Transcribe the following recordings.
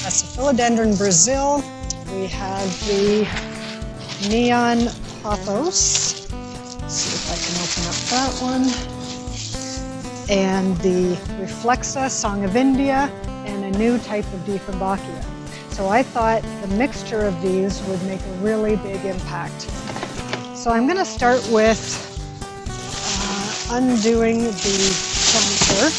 That's the Philodendron Brazil. We have the Neon Pothos. Let's see if I can open up that one. And the Reflexa Song of India, and a new type of Dieffenbachia. So I thought the mixture of these would make a really big impact. So I'm going to start with undoing the planter.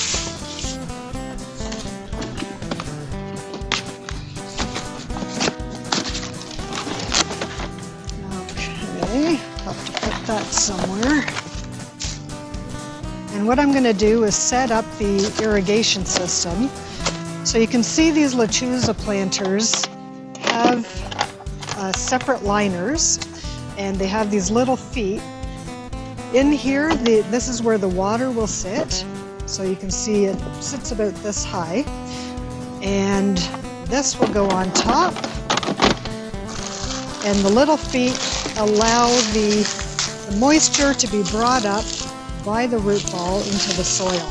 Okay, have to put that somewhere. And what I'm going to do is set up the irrigation system. So you can see these Lechuza planters have separate liners, and they have these little feet. In here, this is where the water will sit. So you can see it sits about this high. And this will go on top. And the little feet allow the moisture to be brought up by the root ball into the soil.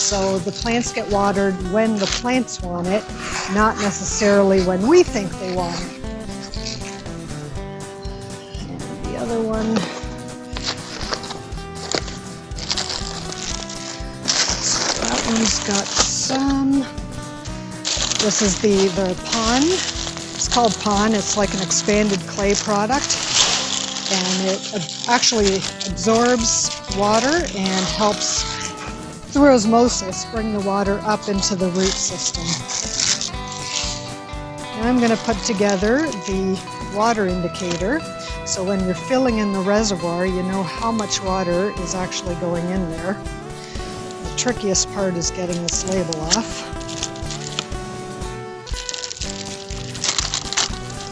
So the plants get watered when the plants want it, not necessarily when we think they want it. And the other one. So that one's got some. This is the Pon. It's called Pon. It's like an expanded clay product. And it actually absorbs water and helps through osmosis bring the water up into the root system. And I'm going to put together the water indicator, so when you're filling in the reservoir, you know how much water is actually going in there. The trickiest part is getting this label off.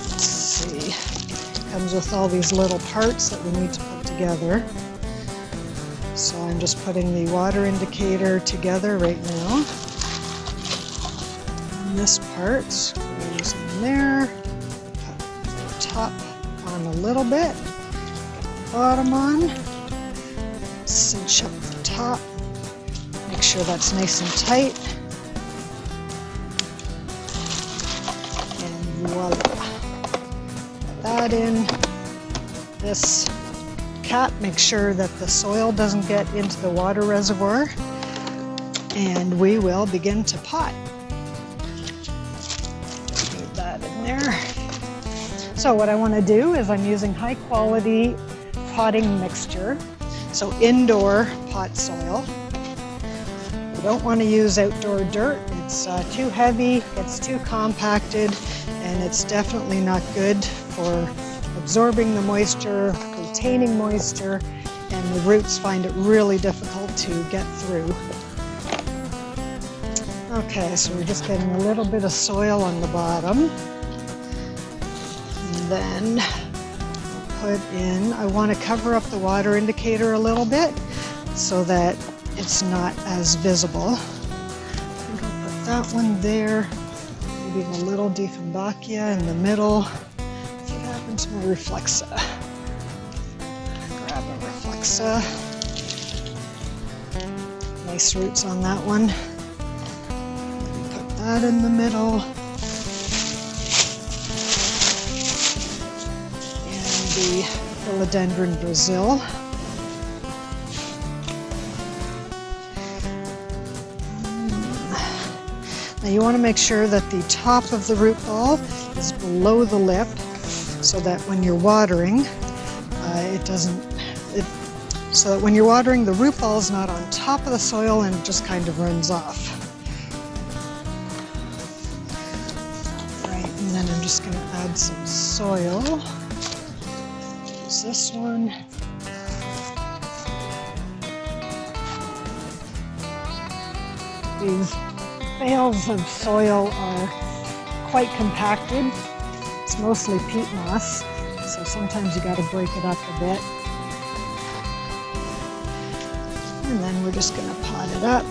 Let's see. It comes with all these little parts that we need to put together. So I'm just putting the water indicator together right now. And this part goes in there. Put the top on a little bit. Get the bottom on. Cinch up the top. Make sure that's nice and tight. And voila. Put that in. This cap, make sure that the soil doesn't get into the water reservoir, and we will begin to pot. Put that in there. So what I want to do is I'm using high quality potting mixture, so indoor pot soil. You don't want to use outdoor dirt. It's too heavy, it's too compacted, and it's definitely not good for absorbing the moisture, retaining moisture, and the roots find it really difficult to get through. Okay, so we're just getting a little bit of soil on the bottom. And then I'll put in, I want to cover up the water indicator a little bit so that it's not as visible. I think I'll put that one there. Maybe a little Dieffenbachia in the middle. What happened to my Reflexa? Grab a Reflexa. Nice roots on that one. Put that in the middle. And the Philodendron Brazil. Now you want to make sure that the top of the root ball is below the lip, so that when you're watering, so that when you're watering, the root ball is not on top of the soil and it just kind of runs off. Right, and then I'm just going to add some soil. Use this one. These bales of soil are quite compacted. It's mostly peat moss, so sometimes you got to break it up a bit. And then we're just going to pot it up.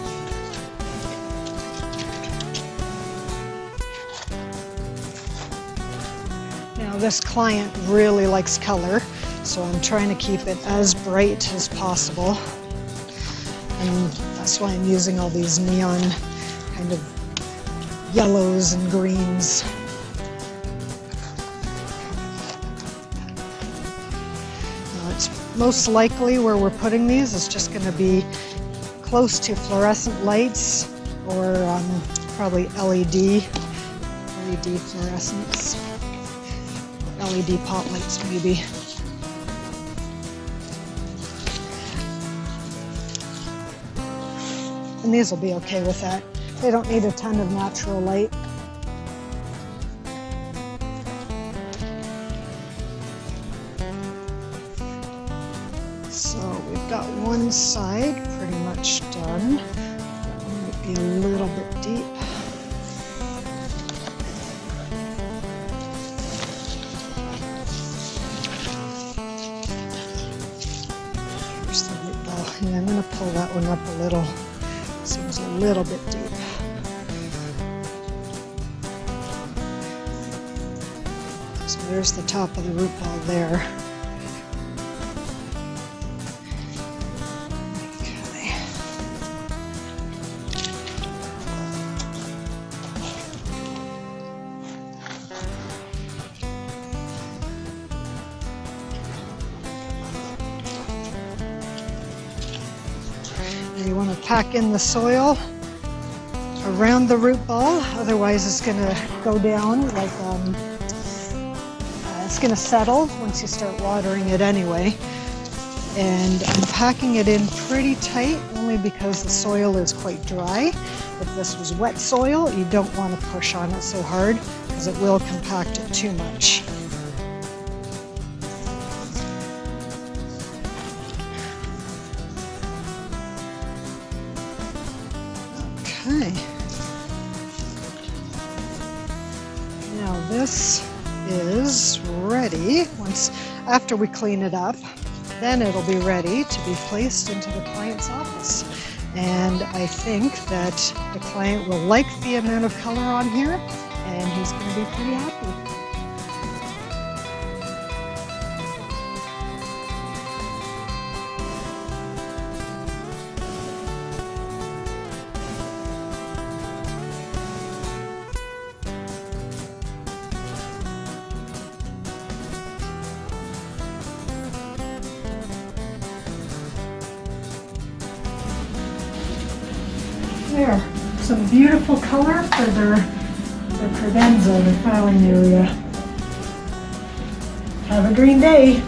Now this client really likes color, so I'm trying to keep it as bright as possible. And that's why I'm using all these neon kind of yellows and greens. It's most likely where we're putting these is just going to be close to fluorescent lights or probably LED fluorescents, LED pot lights maybe. And these will be okay with that. They don't need a ton of natural light. So we've got one side pretty much done. That one might be a little bit deep. Here's the root ball. Yeah, I'm going to pull that one up a little. Seems a little bit deep. So there's the top of the root ball there. Okay. You want to pack in the soil around the root ball, otherwise it's going to go down like it's going to settle once you start watering it anyway. And I'm packing it in pretty tight only because the soil is quite dry. If this was wet soil, you don't want to push on it so hard because it will compact it too much. Okay. Now this is ready. After we clean it up, then it'll be ready to be placed into the client's office. And I think that the client will like the amount of color on here, and he's going to be pretty happy. There, some beautiful color for the credenza, the flowering area. Have a green day.